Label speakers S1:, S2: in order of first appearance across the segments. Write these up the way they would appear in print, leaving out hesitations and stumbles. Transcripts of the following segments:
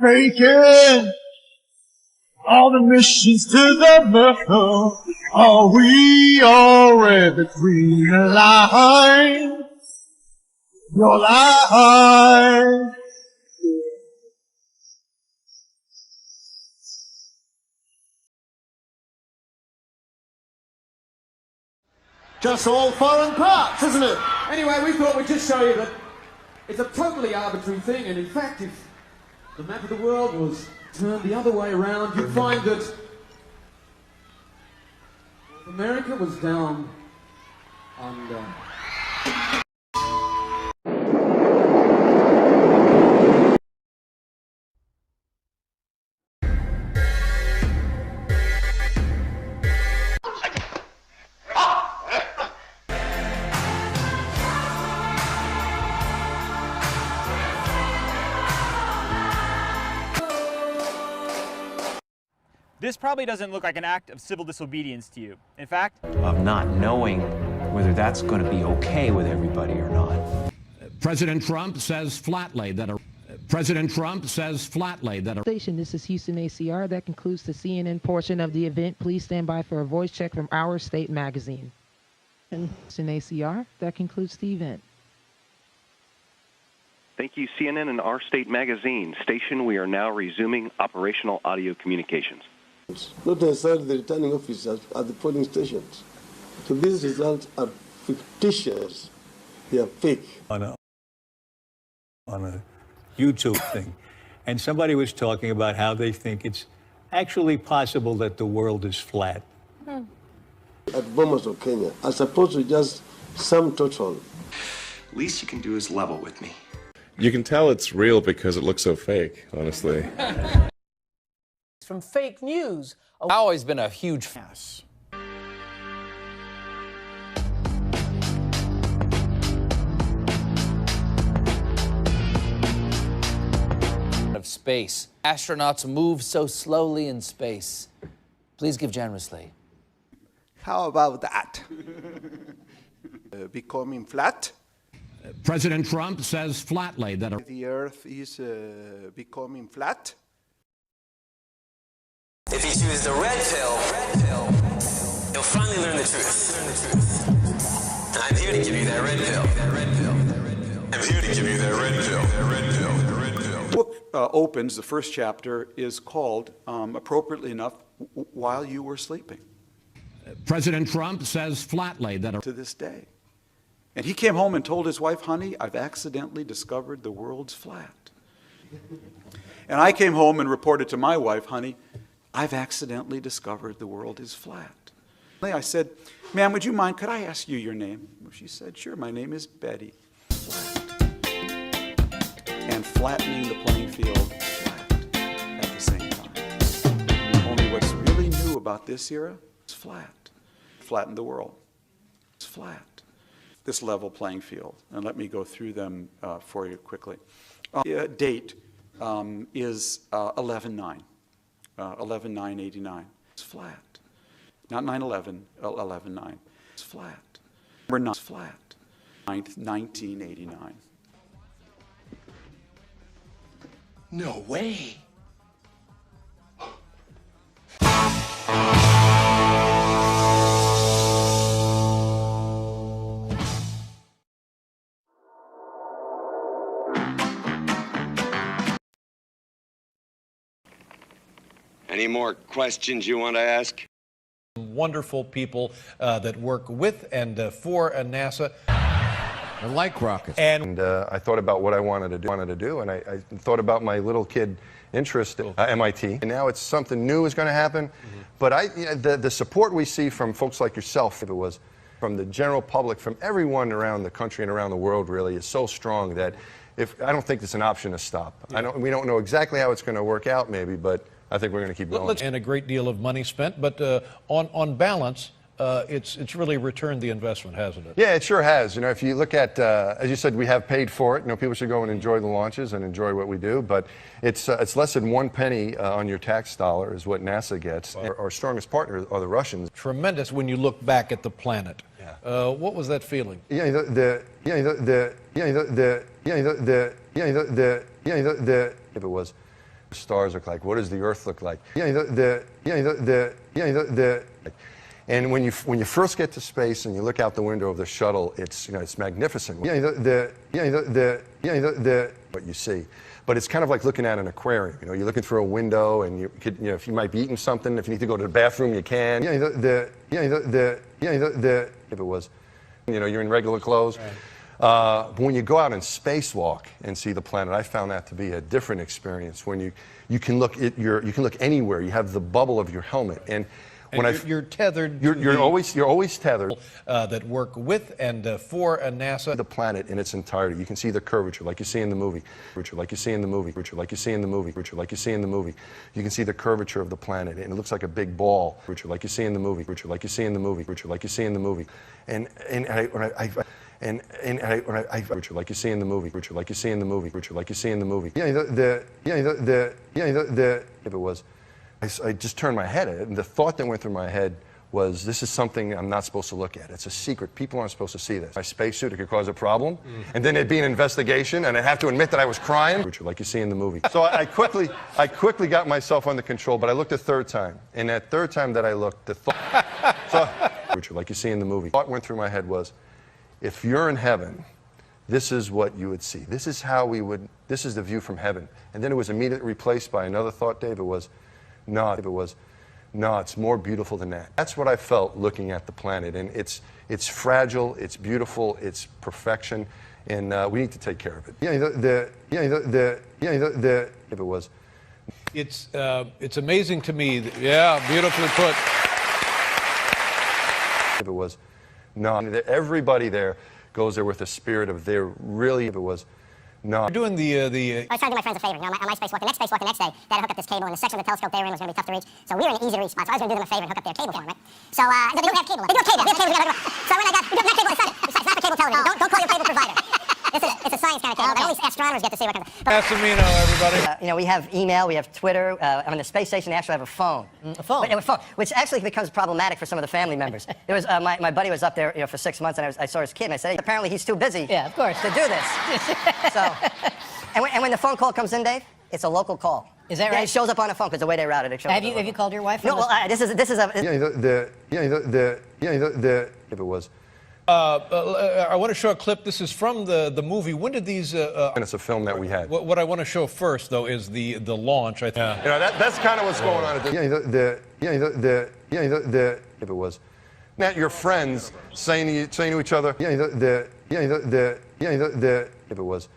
S1: making all the missions to the Merkle. Are we all read between the lines? Your life.
S2: Just all foreign parts, isn't it?
S3: Anyway, we thought we'd just show you that it's a totally arbitrary thing, and in fact, if the map of the world was turned the other way around, you'd find that North America was down under.
S4: This probably doesn't look like an act of civil disobedience to you. In fact,
S5: of not knowing whether that's going to be okay with everybody or not.
S6: President Trump says flatly that a
S7: Station, this is Houston ACR. That concludes the CNN portion of the event. Please stand by for a voice check from Our State Magazine. And Houston ACR, that concludes the event.
S8: Thank you, CNN and Our State Magazine. Station, we are now resuming operational audio communications.
S2: Not necessarily the returning officers at the polling stations. So these results are fictitious. They are fake.
S9: On a YouTube thing. And somebody was talking about how they think it's actually possible that the world is flat.
S2: At Bomas of Kenya, as opposed to just sum total.
S10: Least you can do is level with me.
S11: You can tell it's real because it looks so fake, honestly.
S12: From fake news.
S13: I've always been a huge fan of space. Astronauts move so slowly in space. Please give generously.
S2: How about that? Becoming flat?
S6: President Trump says flatly that
S2: the Earth is becoming flat.
S14: If you choose the red pill, you'll finally learn the truth. And I'm here to give you that red pill. I'm here to give you that red pill.
S15: The book opens, the first chapter is called, appropriately enough, While You Were Sleeping.
S6: President Trump says flatly that
S15: to this day. And he came home and told his wife, honey, I've accidentally discovered the world's flat. And I came home and reported to my wife, honey, I've accidentally discovered the world is flat. I said, ma'am, would you mind, could I ask you your name? She said, sure, my name is Betty. Flat. And flattening the playing field flat at the same time. Only what's really new about this era is flat. Flatten the world. It's flat. This level playing field. And let me go through them for you quickly. Date is 11/9. 11/9/89. It's flat. Not 9/11, 11/9. It's flat. We're not flat. 9th, 1989.
S14: No way.
S16: Any more questions you want to ask?
S17: Wonderful people that work with and for NASA.
S18: I like rockets.
S19: And I thought about what I wanted to do, and I thought about my little kid interest at MIT. And now it's something new is going to happen. But the support we see from folks like yourself, if it was from the general public, from everyone around the country and around the world, really, is so strong that I don't think it's an option to stop. We don't know exactly how it's going to work out, maybe, but I think we're going to keep going.
S17: And a great deal of money spent, but on balance, it's really returned the investment, hasn't it?
S19: Yeah, it sure has. You know, if you look at, as you said, we have paid for it. You know, people should go and enjoy the launches and enjoy what we do, but it's less than 1 penny on your tax dollar is what NASA gets. Wow. Our strongest partners are the Russians.
S17: Tremendous when you look back at the planet. Yeah. What was that feeling?
S19: If it was stars look like? What does the Earth look like? And when you first get to space and you look out the window of the shuttle, it's it's magnificent. What you see, but it's kind of like looking at an aquarium. You're looking through a window, and you could, if you might be eating something, if you need to go to the bathroom, you can. If it was, you're in regular clothes.
S17: Right.
S19: But when you go out and spacewalk and see the planet, I found that to be a different experience. When you can look anywhere. You have the bubble of your helmet, and when
S17: you're tethered.
S19: You're always tethered.
S17: That work with and for NASA.
S19: The planet in its entirety. You can see the curvature, like you see in the movie. Like you see in the movie. Like you see in the movie. Like you see in the movie. You can see the curvature of the planet, and it looks like a big ball. Like you see in the movie. Like you see in the movie. Like you see in the movie. And like you see in the movie, like you see in the movie, like you see in the movie. If it was, I just turned my head at it, and the thought that went through my head was, this is something I'm not supposed to look at. It's a secret. People aren't supposed to see this. My spacesuit, it could cause a problem, and then there'd be an investigation, and I'd have to admit that I was crying, like you see in the movie. So I quickly got myself under control, but I looked a third time, and that third time that I looked, the thought, like you see in the movie, thought went through my head was, if you're in heaven, this is what you would see. This is this is the view from heaven. And then it was immediately replaced by another thought, Dave. No, it's more beautiful than that. That's what I felt looking at the planet. And it's fragile, it's beautiful, it's perfection, and we need to take care of it. If it was.
S17: It's amazing to me. Beautifully put.
S19: If it was. No, everybody there goes there with a spirit of they're really, if it was, no.
S17: You're doing the.
S20: I was trying to do my friends a favor. On my spacewalk, the next day, they had to hook up this cable, and the section of the telescope they were in was going to be tough to reach. So we were in an easy reach spot. So I was going to do them a favor and hook up their cable for them, right? So they don't have cable. They do have cable. We have cable. So when I got, we don't have cable. It's not for cable television. Don't call your cable provider. It's a science kind of cable, but only astronomers get to see what kind of.
S17: Massimino, everybody.
S21: We have email, we have Twitter. On the space station, they actually have a phone.
S12: A phone?
S21: A phone, which actually becomes problematic for some of the family members. There was my buddy was up there, for 6 months, and I saw his kid, and I said, hey, apparently he's too busy.
S12: Yeah, of course.
S21: To do this. And when the phone call comes in, Dave, it's a local call.
S12: Is that right?
S21: It shows up on the phone because the way they route it.
S12: Have you called your wife?
S21: No. Well, this is a. If it was.
S17: I want to show a clip. This is from the movie. When did these?
S19: And it's a film that we had.
S17: What I want to show first, though, is the launch. I think.
S19: That's kind of what's going on. If it was. Not your friends saying to each other. If it was.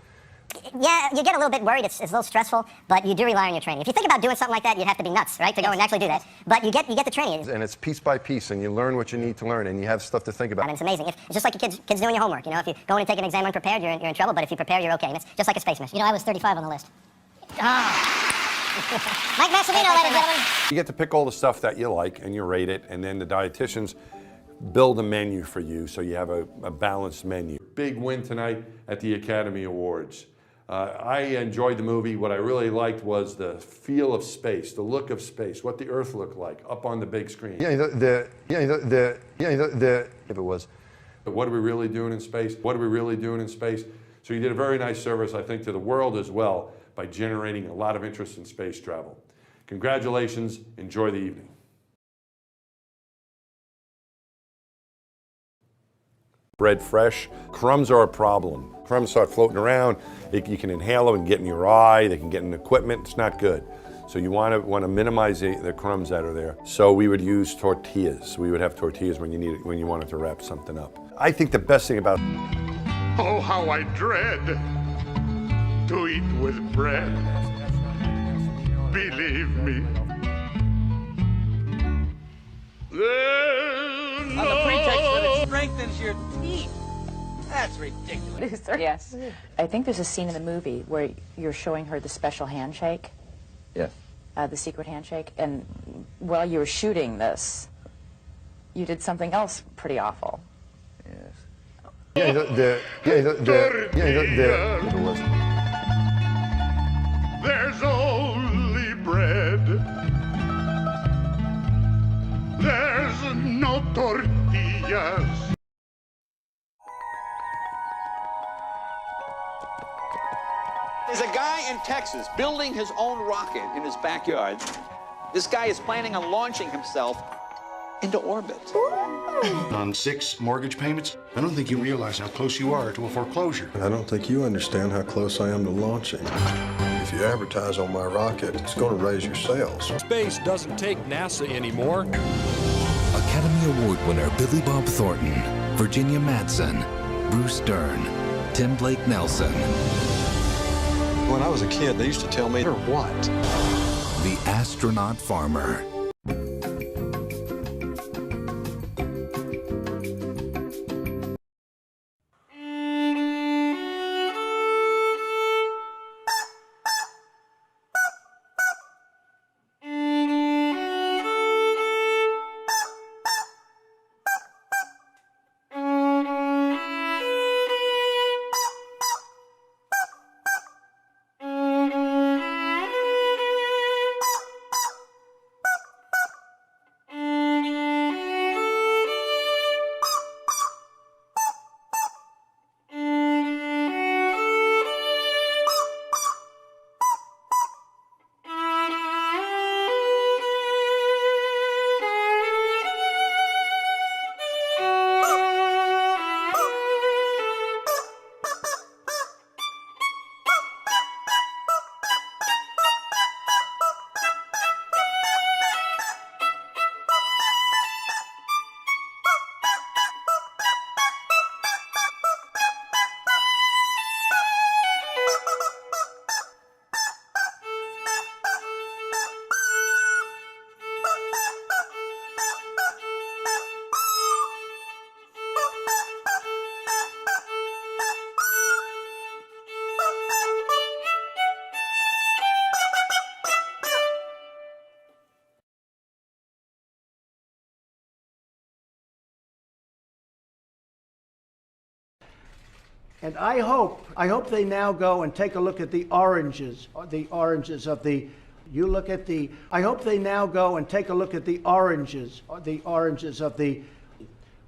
S20: Yeah, you get a little bit worried. It's a little stressful, but you do rely on your training. If you think about doing something like that, you'd have to be nuts, right, to go and actually do that. But you get the training.
S19: And it's piece by piece, and you learn what you need to learn, and you have stuff to think about.
S20: And it's amazing. It's just like your kids doing your homework. If you go in and take an exam unprepared, you're in trouble. But if you prepare, you're okay. And it's just like a space mission. I was 35 on the list. Mike Massimino, ladies and gentlemen.
S22: You get to pick all the stuff that you like, and you rate it, and then the dietitians build a menu for you, so you have a balanced menu. Big win tonight at the Academy Awards. I enjoyed the movie. What I really liked was the feel of space, the look of space, what the Earth looked like up on the big screen.
S19: If it was.
S22: But what are we really doing in space? What are we really doing in space? So you did a very nice service, I think, to the world as well by generating a lot of interest in space travel. Congratulations. Enjoy the evening. Bread fresh. Crumbs are a problem. Crumbs start floating around. You can inhale them and get in your eye. They can get in equipment. It's not good. So you want to minimize the crumbs that are there. So we would use tortillas. We would have tortillas when you wanted to wrap something up. I think the best thing about
S1: Oh, how I dread to eat with bread. Believe me.
S23: On the pretext that it strengthens your teeth. That's ridiculous.
S24: Yes. I think there's a scene in the movie where you're showing her the special handshake.
S25: Yes.
S24: The secret handshake. And while you were shooting this, you did something else pretty awful.
S25: Yes.
S1: There's only bread. There's no tortillas.
S26: There's a guy in
S3: Texas, building his own rocket in his backyard. This guy is planning on launching himself into orbit.
S4: On 6 mortgage payments, I don't think you realize how close you are to a foreclosure.
S2: I don't think you understand how close I am to launching. If you advertise on my rocket, it's going to raise your sales.
S5: Space doesn't take NASA anymore.
S7: Academy Award winner Billy Bob Thornton, Virginia Madsen, Bruce Dern, Tim Blake Nelson.
S4: When I was a kid, they used to tell me, or what?
S7: The Astronaut Farmer.
S25: And I hope they now go and take a look at the oranges of the, you look at the, I hope they now go and take a look at the oranges of the,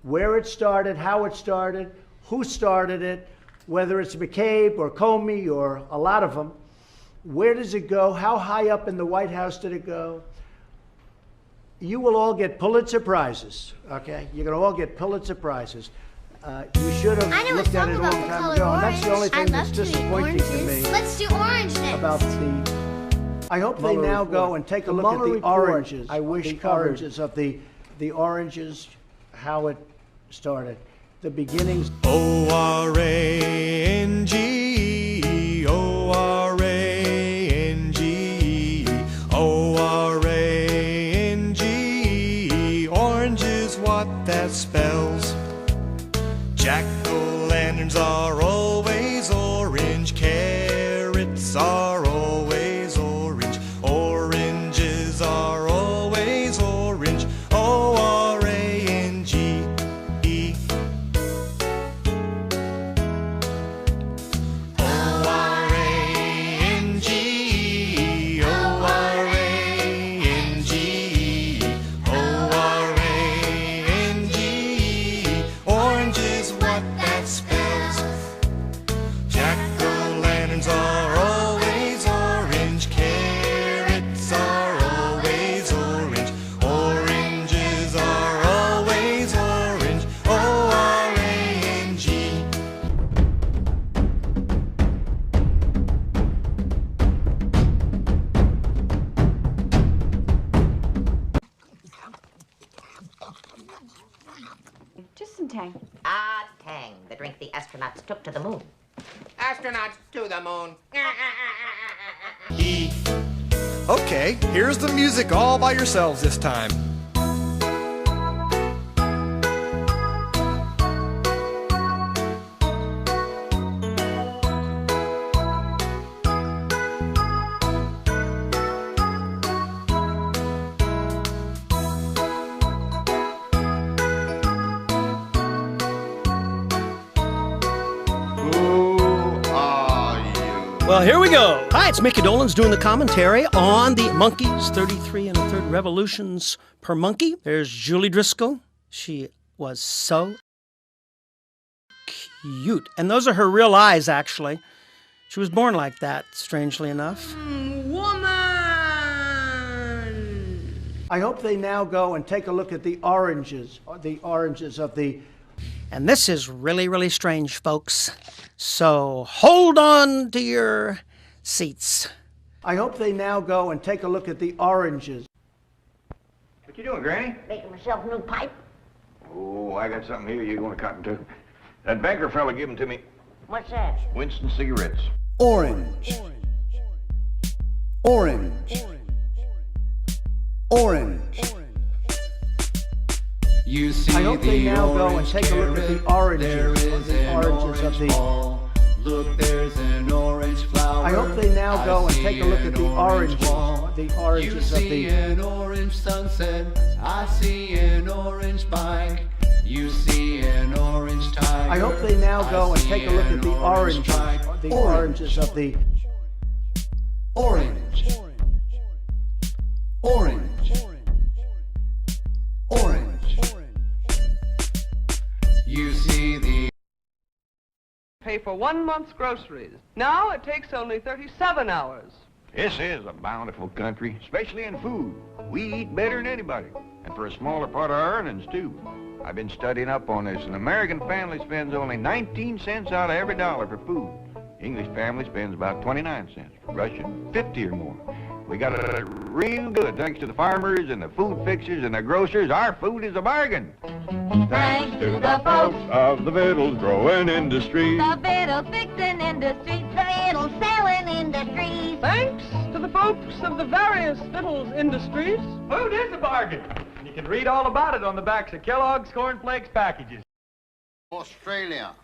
S25: where it started, how it started, who started it, whether it's McCabe or Comey or a lot of them. Where does it go? How high up in the White House did it go? You will all get Pulitzer Prizes, okay? You're going to all get Pulitzer Prizes. You should have looked at it a long time ago, and that's the only thing that's disappointing to me.
S20: Let's do orange next.
S25: About the, I hope they now go and take a look at the oranges. I wish the oranges of the oranges, how it started, the beginnings.
S26: O-R-A-N-G, O-R-A-N-G, O-R-A-N-G. Orange is what that spells. Jack-o'-lanterns are always orange, carrots are always orange, oranges are always orange, O-R-A-N-G. O-R-A-N-G, O-R-A-N-G, O-R-A-N-G. Orange is what that spells. Jack-o'-lanterns are always orange, carrots are always orange, oranges are always orange, O-R-A-N-G.
S27: Just some Tang.
S28: Ah, Tang, the drink the astronauts took to the moon.
S29: Astronauts to the moon.
S30: Okay, here's the music all by yourselves this time.
S31: Well, here we go. Hi, it's Mickey Dolenz doing the commentary on the Monkees, 33 1/3 revolutions per monkey. There's Julie Driscoll. She was so cute. And those are her real eyes, actually. She was born like that, strangely enough.
S25: Woman! I hope they now go and take a look at the oranges of the...
S31: And this is really, really strange, folks. So hold on to your seats.
S25: I hope they now go and take a look at the oranges.
S6: What you doing, Granny?
S20: Making myself a new pipe.
S6: Oh, I got something here you're going to cotton to. That banker fella gave them to me.
S20: What's that?
S6: Winston cigarettes.
S25: Orange. Orange. Orange.
S26: You see
S25: I hope they
S26: the
S25: now go and
S26: orange
S25: take a look at the
S26: carrot.
S25: oranges.
S26: There is
S25: The
S26: an
S25: oranges of
S26: orange
S25: the...
S26: ball. Look, there's an orange flower.
S25: I hope they now go and take a look at the oranges. The
S26: You
S25: oranges of
S26: see
S25: the...
S26: an orange sunset. I see an orange bike. You see an orange tiger.
S25: I hope they now go and
S26: I
S25: take a
S26: see
S25: look at
S26: an
S25: the
S26: orange
S25: oranges.
S26: stripe.
S25: The oranges of the...
S26: Orange. Orange. Orange. You see the...
S8: Pay for 1 month's groceries. Now it takes only 37 hours.
S6: This is a bountiful country, especially in food. We eat better than anybody, and for a smaller part of our earnings, too. I've been studying up on this. An American family spends only 19 cents out of every dollar for food. English family spends about 29 cents. Russian, 50 or more. We got it real good thanks to the farmers and the food fixers and the grocers. Our food is a bargain.
S9: Thanks to the folks
S6: of the Victuals Growing Industry.
S9: the Victual Fixing Industry, the Victual Selling Industry.
S8: Thanks to the folks of the various Victuals industries.
S30: Food is a bargain. And you can read all about it on the backs of Kellogg's Corn Flakes packages.
S10: Australia.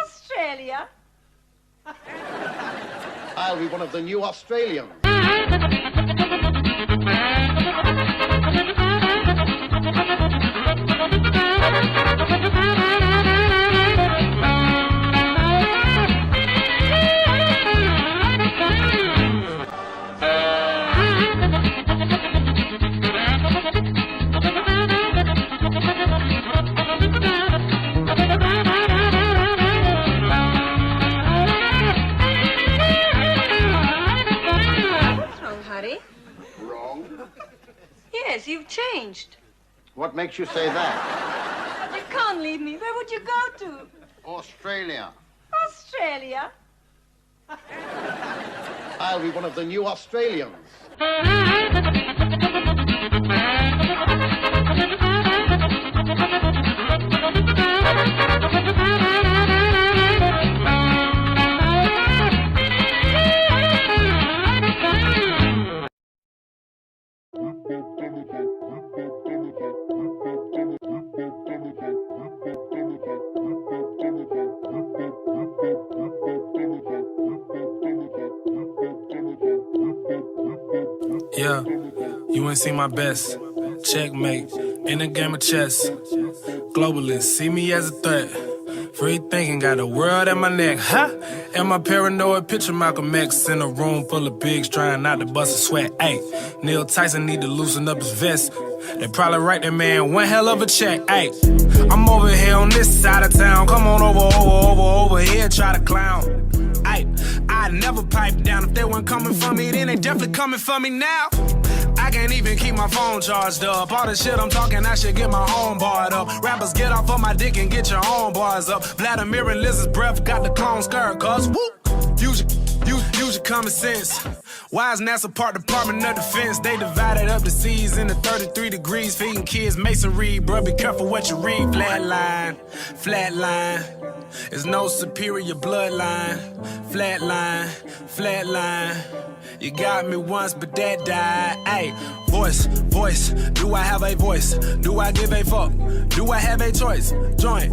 S9: Australia.
S10: I'll be one of the new Australians.
S9: What's wrong, Huddy?
S10: Wrong?
S9: Yes, you've changed.
S10: What makes you say that?
S9: You can't leave me. Where would you go to?
S10: Australia.
S9: Australia.
S10: I'll be one of the new Australians.
S11: Yeah, you ain't seen my best. Checkmate, in a game of chess. Globalists see me as a threat. Free thinking, got the world at my neck. Ha! And my paranoid picture Malcolm X in a room full of pigs trying not to bust a sweat. Ayy, Neil Tyson need to loosen up his vest. They probably write that man one hell of a check. Ayy, I'm over here on this side of town. Come on over here, try to clown. Ayy, I never pipe down. If they weren't coming for me, then they definitely coming for me now. I can't even keep my phone charged up. All the shit I'm talking, I should get my own barred up. Rappers, get off of my dick and get your own bars up. Vladimir and Liz's breath got the clone skirt, cuz whoop. Use your common sense. Why is NASA part Department of Defense? They divided up the seas into 33 degrees, feeding kids masonry. Bro, be careful what you read. Flatline, flatline. There's no superior bloodline. Flatline, flatline. You got me once, but that died. Ayy, voice. Do I have a voice? Do I give a fuck? Do I have a choice? Joint.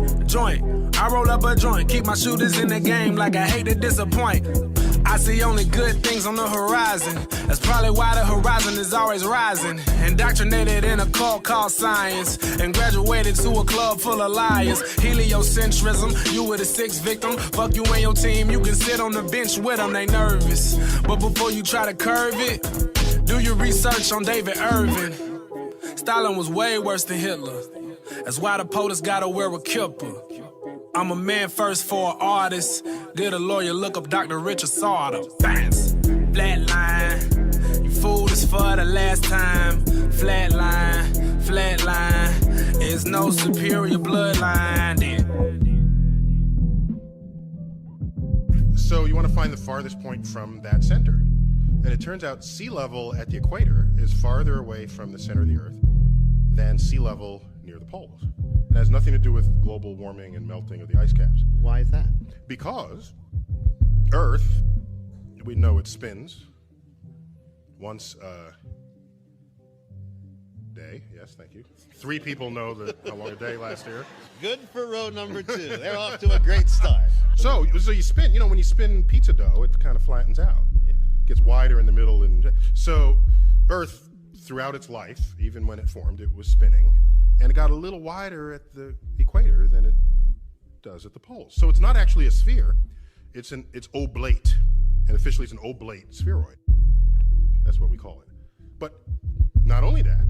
S11: I roll up a joint. Keep my shooters in the game like I hate to disappoint. I see only good things on the horizon. That's probably why the horizon is always rising. Indoctrinated in a cult called science. And graduated to a club full of liars. Heliocentrism, you were the sixth victim. Fuck you and your team, you can sit on the bench with them, they nervous. But before you try to curve it, do your research on David Irving. Stalin was way worse than Hitler. That's why the POTUS gotta wear a kippah. I'm a man first for an artist. Get a lawyer, look up Dr. Richard Sauter. Bounce, flatline. You fooled us for the last time. Flatline, flatline. There's no superior bloodline then.
S12: So you want to find the farthest point from that center. And it turns out sea level at the equator is farther away from the center of the Earth than sea level near the poles. It has nothing to do with global warming and melting of the ice caps.
S10: Why is that?
S12: Because Earth, we know it spins once a day. Yes, thank you. 3 people know how long a day lasts here.
S10: Good for row number 2. They're off to a great start.
S12: So you spin, when you spin pizza dough, it kind of flattens out. Yeah. Gets wider in the middle. So Earth, throughout its life, even when it formed, it was spinning. And it got a little wider at the equator than it does at the poles. So it's not actually a sphere, it's oblate. And officially it's an oblate spheroid. That's what we call it. But not only that,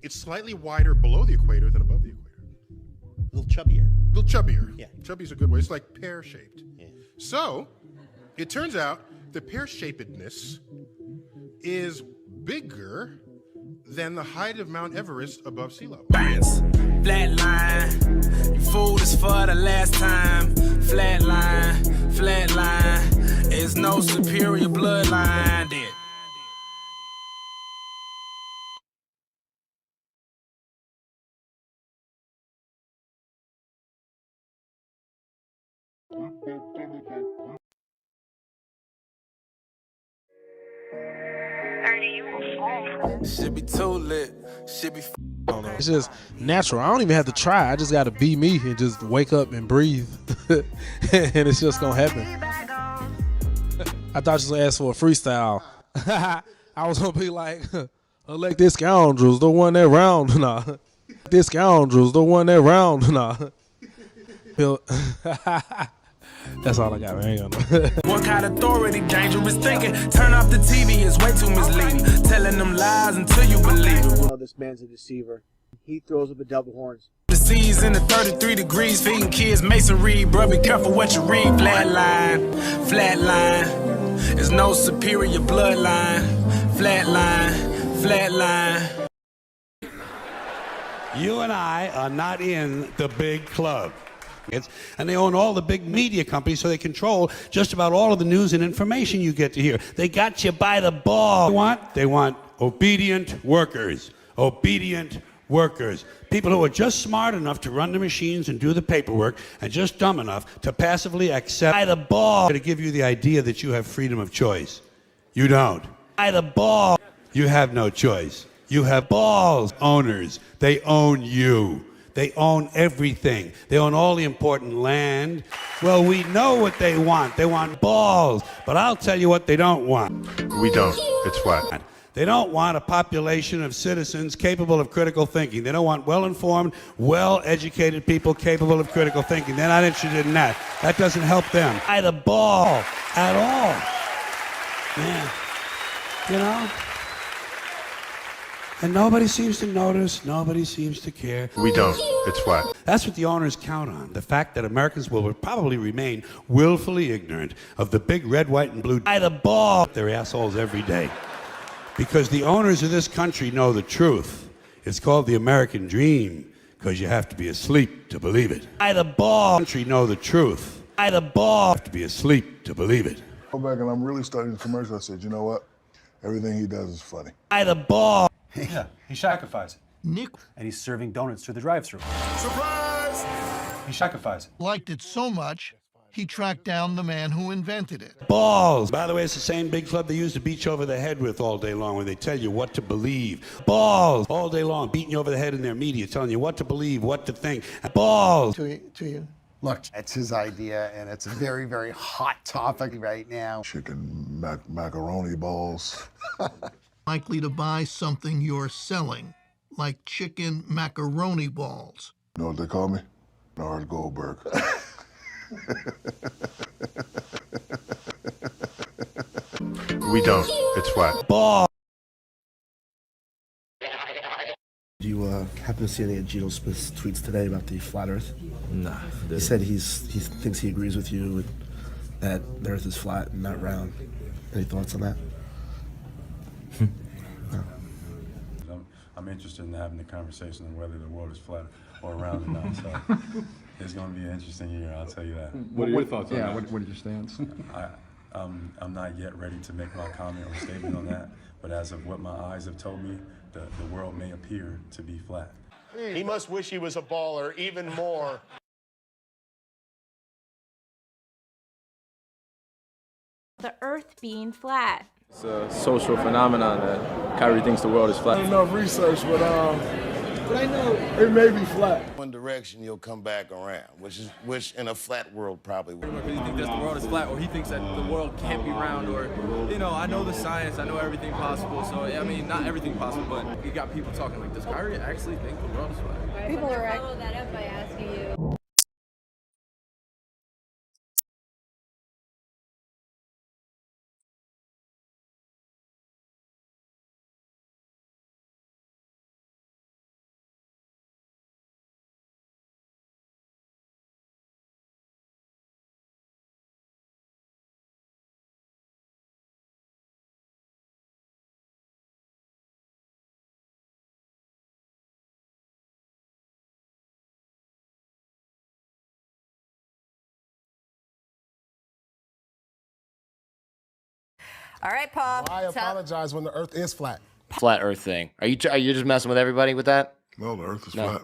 S12: it's slightly wider below the equator than above the equator.
S10: A little chubbier.
S12: A little chubbier.
S10: Yeah.
S12: Chubby's a good way. It's like pear-shaped.
S10: Yeah.
S12: So it turns out the pear-shapedness is bigger than the height of Mount Everest above sea level.
S11: Bounce, flatline. You fooled us for the last time. Flatline, flatline. There's no superior bloodline then.
S13: Should be too lit. Should be. It's just natural. I don't even have to try. I just got to be me and just wake up and breathe, and it's just gonna happen. I thought you was gonna ask for a freestyle. I was gonna be like, elect this scoundrels, the one that round, nah. This scoundrels, the one that round, nah. That's all I got, man.
S11: What kind of authority, dangerous thinking? Turn off the TV, it's way too misleading. Telling them lies until you believe it.
S25: Oh, this man's a deceiver. He throws up the double horns.
S11: The seas in the 33 degrees, feeding kids masonry. Bro, be careful what you read. Flatline, flatline. There's no superior bloodline. Flatline, flatline.
S14: You and I are not in the big club. And they own all the big media companies, so they control just about all of the news and information you get to hear. They got you by the ball. They want obedient workers. Obedient workers. People who are just smart enough to run the machines and do the paperwork, and just dumb enough to passively accept by the ball to give you the idea that you have freedom of choice. You don't. By the ball, you have no choice. You have balls. Owners. They own you. They own everything. They own all the important land. Well, we know what they want. They want balls. But I'll tell you what they don't want.
S12: We don't. It's flat.
S14: They don't want a population of citizens capable of critical thinking. They don't want well-informed, well-educated people capable of critical thinking. They're not interested in that. That doesn't help them. By the ball at all. Man, you know? And nobody seems to notice, nobody seems to care.
S12: We don't. It's flat.
S14: That's what the owners count on, the fact that Americans will probably remain willfully ignorant of the big red, white, and blue by the ball. They're assholes every day. Because the owners of this country know the truth. It's called the American dream, because you have to be asleep to believe it. By the ball. The country know the truth. By the ball. You have to be asleep to believe it.
S15: I go back and I'm really studying the commercial. I said, you know what? Everything he does is funny.
S14: By the ball.
S16: Yeah, he sacrificed.
S25: Nick.
S16: And he's serving donuts through the drive-thru.
S15: Surprise!
S16: He sacrificed.
S17: Liked it so much, he tracked down the man who invented it.
S14: Balls. By the way, it's the same big club they use to beat you over the head with all day long when they tell you what to believe. Balls. All day long, beating you over the head in their media, telling you what to believe, what to think. Balls.
S17: To you.
S18: Look, it's his idea, and it's a very, very hot topic right now.
S15: Chicken macaroni balls.
S17: Likely to buy something you're selling, like chicken macaroni balls.
S15: You know what they call me? Nard Goldberg.
S12: We don't. It's flat.
S14: Ball.
S1: Do you happen to see any of Geno Smith's tweets today about the flat Earth?
S2: Nah.
S1: He said he thinks he agrees with you that the Earth is flat and not round. Any thoughts on that?
S3: I'm interested in having the conversation on whether the world is flat or round or not. So it's going to be an interesting year, I'll tell you that.
S4: What are your thoughts on that? What is your stance?
S3: I'm not yet ready to make my comment or statement on that, but as of what my eyes have told me, the world may appear to be flat.
S10: He must wish he was a baller even more.
S5: The Earth being flat.
S2: It's a social phenomenon that Kyrie thinks the world is flat.
S15: I don't know research, but I know it may be flat.
S10: One direction, you'll come back around, which in a flat world probably would.
S2: Because he thinks that the world is flat, or he thinks that the world can't be round, or, you know, I know the science, I know everything possible, so, I mean, not everything possible, but you got people talking like, does Kyrie actually think the world is flat?
S5: People are follow that up by asking you.
S19: All right, Paul.
S15: I apologize when the Earth is flat.
S21: Flat Earth thing. Are you just messing with everybody with that?
S15: No, the Earth is
S21: No.
S15: flat.